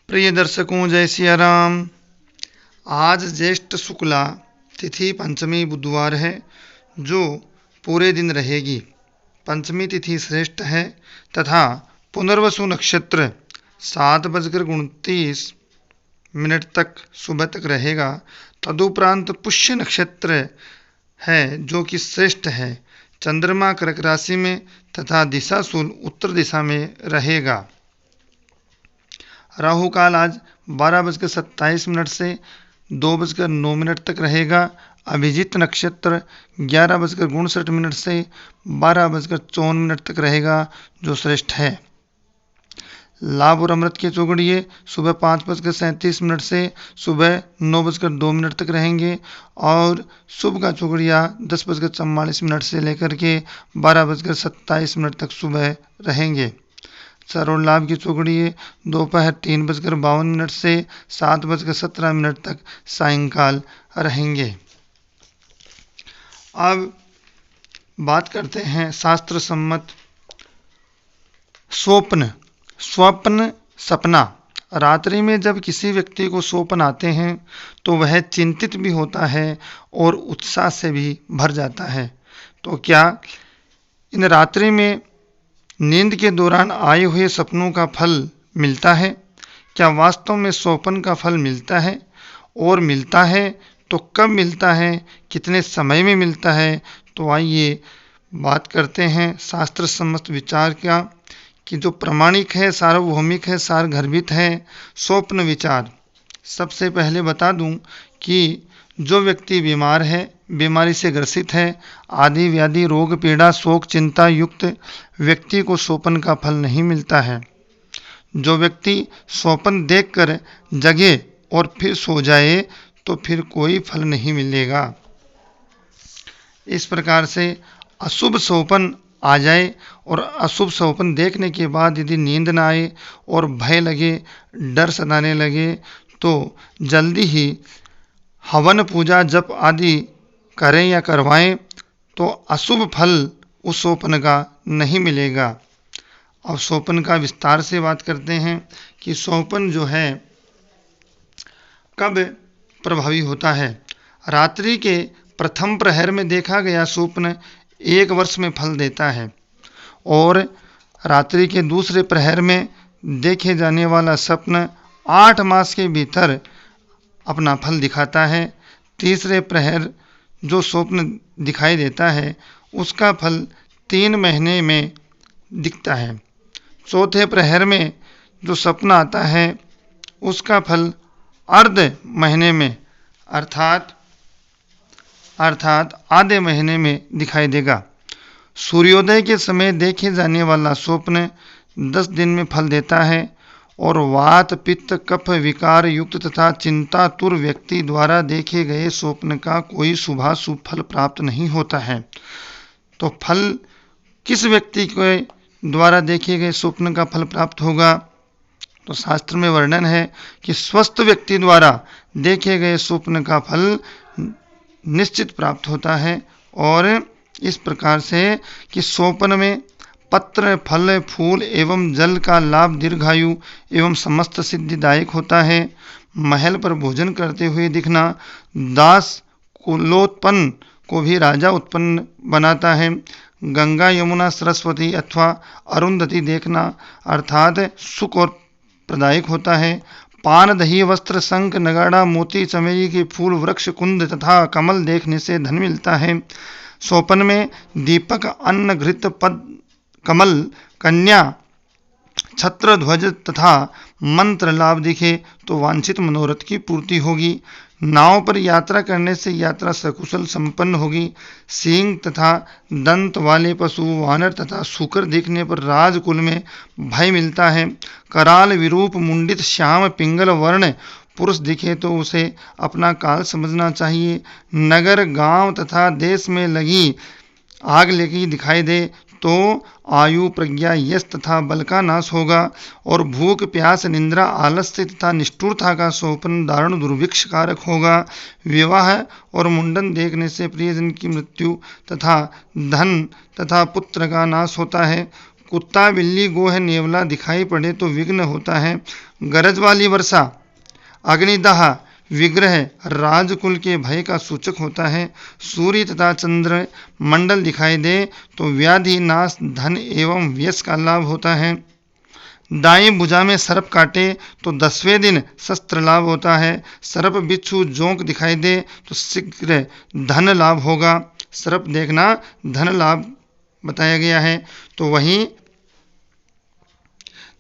प्रिय दर्शकों, जय सिया राम। आज ज्येष्ठ शुक्ला तिथि पंचमी बुधवार है, जो पूरे दिन रहेगी। पंचमी तिथि श्रेष्ठ है तथा पुनर्वसु नक्षत्र 7:29 तक सुबह तक रहेगा। तदुपरांत पुष्य नक्षत्र है, जो कि श्रेष्ठ है। चंद्रमा कर्क राशि में तथा दिशाशूल उत्तर दिशा में रहेगा। राहु काल आज 12:27 से 2:09 तक रहेगा। अभिजीत नक्षत्र 11:59 से 12:54 तक रहेगा, जो श्रेष्ठ है। लाभ और अमृत के चौगड़िए सुबह 5:37 से सुबह 9:02 तक रहेंगे और शुभ का चौगड़िया 10:44 से लेकर के 12:27 तक सुबह रहेंगे। सरोड़ लाभ की चौगड़िए दोपहर 3:52 से 7:17 तक सायंकाल रहेंगे। अब बात करते हैं शास्त्र सम्मत स्वप्न। स्वप्न सपना। रात्रि में जब किसी व्यक्ति को स्वप्न आते हैं तो वह चिंतित भी होता है और उत्साह से भी भर जाता है। तो क्या इन रात्रि में नींद के दौरान आए हुए सपनों का फल मिलता है? क्या वास्तव में स्वप्न का फल मिलता है? और मिलता है तो कब मिलता है, कितने समय में मिलता है? तो आइए बात करते हैं शास्त्र सम्मत विचार का, कि जो प्रामाणिक है, सार्वभौमिक है, सारगर्भित है स्वप्न विचार। सबसे पहले बता दूं कि जो व्यक्ति बीमार है, बीमारी से ग्रसित है, आदि व्याधि रोग पीड़ा शोक चिंता युक्त व्यक्ति को स्वप्न का फल नहीं मिलता है। जो व्यक्ति स्वप्न देखकर जगे और फिर सो जाए तो फिर कोई फल नहीं मिलेगा। इस प्रकार से अशुभ स्वप्न आ जाए और अशुभ स्वप्न देखने के बाद यदि नींद न आए और भय लगे, डर सताने लगे, तो जल्दी ही हवन पूजा जप आदि करें या करवाएं, तो अशुभ फल उस स्वप्न का नहीं मिलेगा। अब स्वप्न का विस्तार से बात करते हैं कि स्वप्न जो है कब प्रभावी होता है। रात्रि के प्रथम प्रहर में देखा गया स्वप्न 1 वर्ष में फल देता है और रात्रि के दूसरे प्रहर में देखे जाने वाला स्वप्न 8 मास के भीतर अपना फल दिखाता है। तीसरे प्रहर जो स्वप्न दिखाई देता है उसका फल 3 महीने में दिखता है। चौथे प्रहर में जो सपना आता है उसका फल अर्ध महीने में अर्थात आधे महीने में दिखाई देगा। सूर्योदय के समय देखे जाने वाला स्वप्न 10 दिन में फल देता है और वात पित्त कफ विकार युक्त तथा चिंतातुर व्यक्ति द्वारा देखे गए स्वप्न का कोई शुभाशुभ फल प्राप्त नहीं होता है। तो फल किस व्यक्ति के द्वारा देखे गए स्वप्न का फल प्राप्त होगा? तो शास्त्र में वर्णन है कि स्वस्थ व्यक्ति द्वारा देखे गए स्वप्न का फल निश्चित प्राप्त होता है। और इस प्रकार से कि स्वप्न में पत्र फल फूल एवं जल का लाभ दीर्घायु एवं समस्त सिद्धिदायक होता है। महल पर भोजन करते हुए दिखना दास कुलोत्पन्न को भी राजा उत्पन्न बनाता है। गंगा यमुना सरस्वती अथवा अरुंधति देखना अर्थात सुख और प्रदायक होता है। पान दही वस्त्र शंख नगाड़ा मोती चमेली के फूल वृक्ष कुंद तथा कमल देखने से धन मिलता है। स्वप्न में दीपक अन्न घृत पद कमल कन्या छत्र ध्वज तथा मंत्र लाभ दिखे तो वांछित मनोरथ की पूर्ति होगी। नाव पर यात्रा करने से यात्रा सकुशल संपन्न होगी। सींग तथा दंत वाले पशु वानर तथा सूकर देखने पर राजकुल में भय मिलता है। कराल विरूप मुंडित श्याम पिंगल वर्ण पुरुष दिखे तो उसे अपना काल समझना चाहिए। नगर गांव तथा देश में लगी आग लगी दिखाई दे तो आयु प्रज्ञा यश तथा बल का नाश होगा। और भूख प्यास निंद्रा आलस्य तथा निष्ठुरता का स्वप्न दारुण दुर्भिक्ष कारक होगा। विवाह और मुंडन देखने से प्रियजन की मृत्यु तथा धन तथा पुत्र का नाश होता है। कुत्ता बिल्ली गोह नेवला दिखाई पड़े तो विघ्न होता है। गरज वाली वर्षा, अग्निदाह, विग्रह राजकुल के भय का सूचक होता है। सूर्य तथा चंद्र मंडल दिखाई दे तो व्याधि नाश, धन एवं यश का लाभ होता है। दाएं भुजा में सर्प काटे तो 10वें दिन शस्त्र लाभ होता है। सर्प बिच्छू जोंक दिखाई दे तो शीघ्र धन लाभ होगा। सर्प देखना धन लाभ बताया गया है। तो वहीं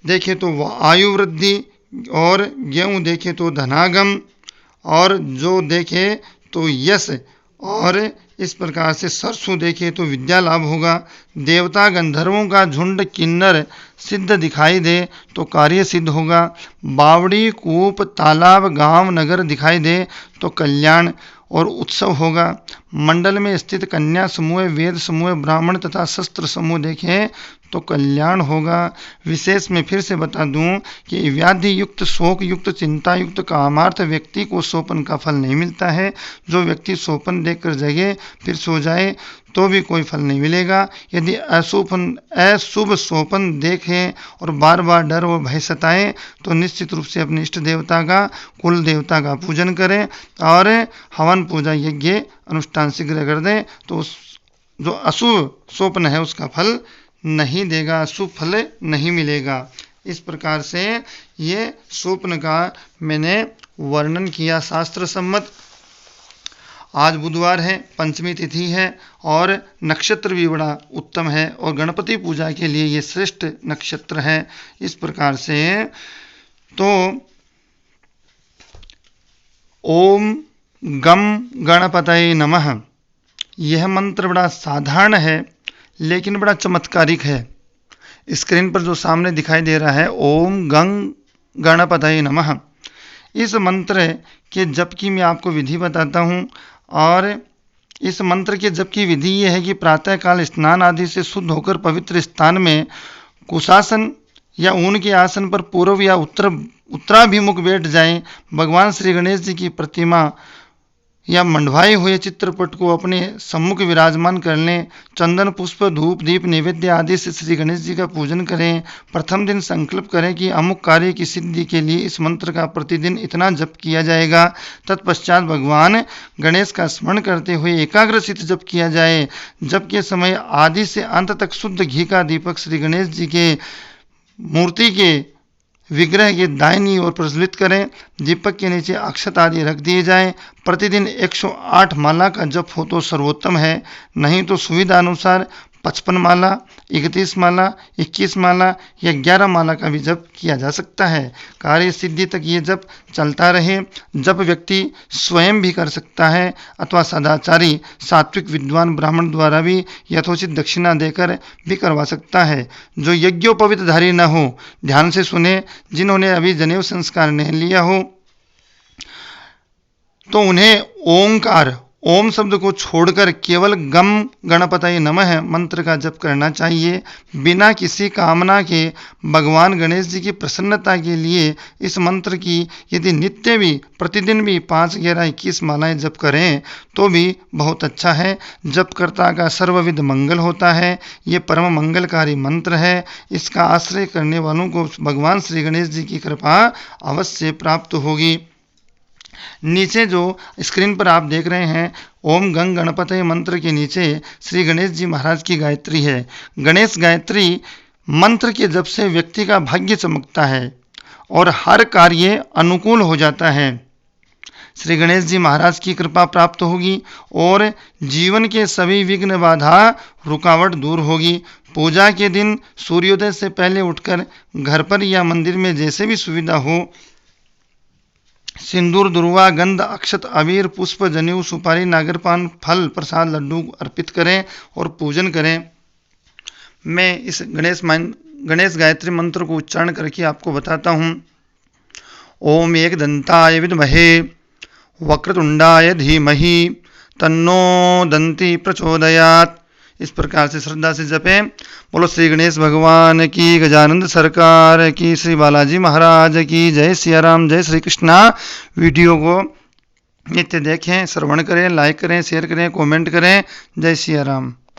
देखें तो आयु वृद्धि, और गेहूं देखें तो धनागम, और जो देखे तो यश, और इस प्रकार से सरसों देखे तो विद्या लाभ होगा। देवता गंधर्वों का झुंड किन्नर सिद्ध दिखाई दे तो कार्य सिद्ध होगा। बावड़ी, कूप, तालाब, गांव, नगर दिखाई दे तो कल्याण और उत्सव होगा। मंडल में स्थित कन्या समूह, वेद समूह, ब्राह्मण तथा शस्त्र समूह देखें तो कल्याण होगा। विशेष में फिर से बता दूं कि व्याधि युक्त, शोक युक्त, चिंता युक्त, कामार्थ व्यक्ति को सोपन का फल नहीं मिलता है। जो व्यक्ति सोपन देखकर जगे फिर सो जाए तो भी कोई फल नहीं मिलेगा। यदि अशुभ सोपन देखें और बार बार डर और भय सताए तो निश्चित रूप से अपने इष्ट देवता का, कुल देवता का पूजन करें और हवन पूजा यज्ञ अनुष्ठान शीघ्र कर दें, तो जो अशुभ स्वप्न है उसका फल नहीं देगा, शुभ फल नहीं मिलेगा। इस प्रकार से ये स्वप्न का मैंने वर्णन किया शास्त्र सम्मत। आज बुधवार है, पंचमी तिथि है और नक्षत्र भी बड़ा उत्तम है और गणपति पूजा के लिए ये श्रेष्ठ नक्षत्र है। इस प्रकार से तो ओम गम गणपतये नमः, यह मंत्र बड़ा साधारण है लेकिन बड़ा चमत्कारिक है। स्क्रीन पर जो सामने दिखाई दे रहा है ओम गंग गणपतये नमः, इस मंत्र के जप की मैं आपको विधि बताता हूँ। और इस मंत्र के जप की विधि ये है कि प्रातःकाल स्नान आदि से शुद्ध होकर पवित्र स्थान में कुशासन या ऊन के आसन पर पूर्व या उत्तराभिमुख बैठ जाएं। भगवान श्री गणेश जी की प्रतिमा या मंडवाए हुए चित्रपट को अपने सम्मुख विराजमान कर लें। चंदन, पुष्प, धूप, दीप, नैवेद्य आदि से श्री गणेश जी का पूजन करें। प्रथम दिन संकल्प करें कि अमुक कार्य की सिद्धि के लिए इस मंत्र का प्रतिदिन इतना जप किया जाएगा। तत्पश्चात भगवान गणेश का स्मरण करते हुए एकाग्रचित्त जप किया जाए। जप के समय आदि से अंत तक शुद्ध घी का दीपक श्री गणेश जी के मूर्ति के विग्रह के दाहिनी ओर प्रज्वलित करें। दीपक के नीचे अक्षत आदि रख दिए जाएं। प्रतिदिन 108 माला का जप हो तो सर्वोत्तम है, नहीं तो सुविधा अनुसार 55 माला, 31 माला, 21 माला या 11 माला का भी जप किया जा सकता है। कार्य सिद्धि तक ये जप चलता रहे। जप व्यक्ति स्वयं भी कर सकता है अथवा सदाचारी सात्विक विद्वान ब्राह्मण द्वारा भी यथोचित दक्षिणा देकर भी करवा सकता है। जो यज्ञोपवीतधारी न हो ध्यान से सुने। जिन्होंने अभी जनेऊ संस्कार नहीं लिया हो तो उन्हें ओंकार, ओम शब्द को छोड़कर केवल गम गणपतये नमः मंत्र का जप करना चाहिए। बिना किसी कामना के भगवान गणेश जी की प्रसन्नता के लिए इस मंत्र की यदि नित्य भी प्रतिदिन भी 5, 11, 21 मालाएं जप करें तो भी बहुत अच्छा है। जपकर्ता का सर्वविध मंगल होता है। ये परम मंगलकारी मंत्र है। इसका आश्रय करने वालों को भगवान श्री गणेश जी की कृपा अवश्य प्राप्त होगी। नीचे जो स्क्रीन पर आप देख रहे हैं ओम गंग गणपतये मंत्र के नीचे श्री गणेश जी महाराज की गायत्री है। गणेश गायत्री मंत्र के जप से व्यक्ति का भाग्य चमकता है और हर कार्य अनुकूल हो जाता है। श्री गणेश जी महाराज की कृपा प्राप्त होगी और जीवन के सभी विघ्न बाधा रुकावट दूर होगी। पूजा के दिन सूर्योदय से पहले उठकर घर पर या मंदिर में जैसे भी सुविधा हो सिंदूर, दुर्वा, गंध, अक्षत, अबीर, पुष्प, जनेऊ, सुपारी, नागरपान, फल, प्रसाद, लड्डू अर्पित करें और पूजन करें। मैं इस गणेश गायत्री मंत्र को उच्चारण करके आपको बताता हूँ। ओम एकदंताय विद्महे वक्रतुंडाय धीमहि तन्नो दंती प्रचोदयात्। इस प्रकार से श्रद्धा से जपें। बोलो श्री गणेश भगवान की, गजानंद सरकार की, श्री बालाजी महाराज की जय। सिया राम, जय श्री कृष्णा। वीडियो को नित्य देखें, श्रवण करें, लाइक करें, शेयर करें, कमेंट करें। जय सिया राम।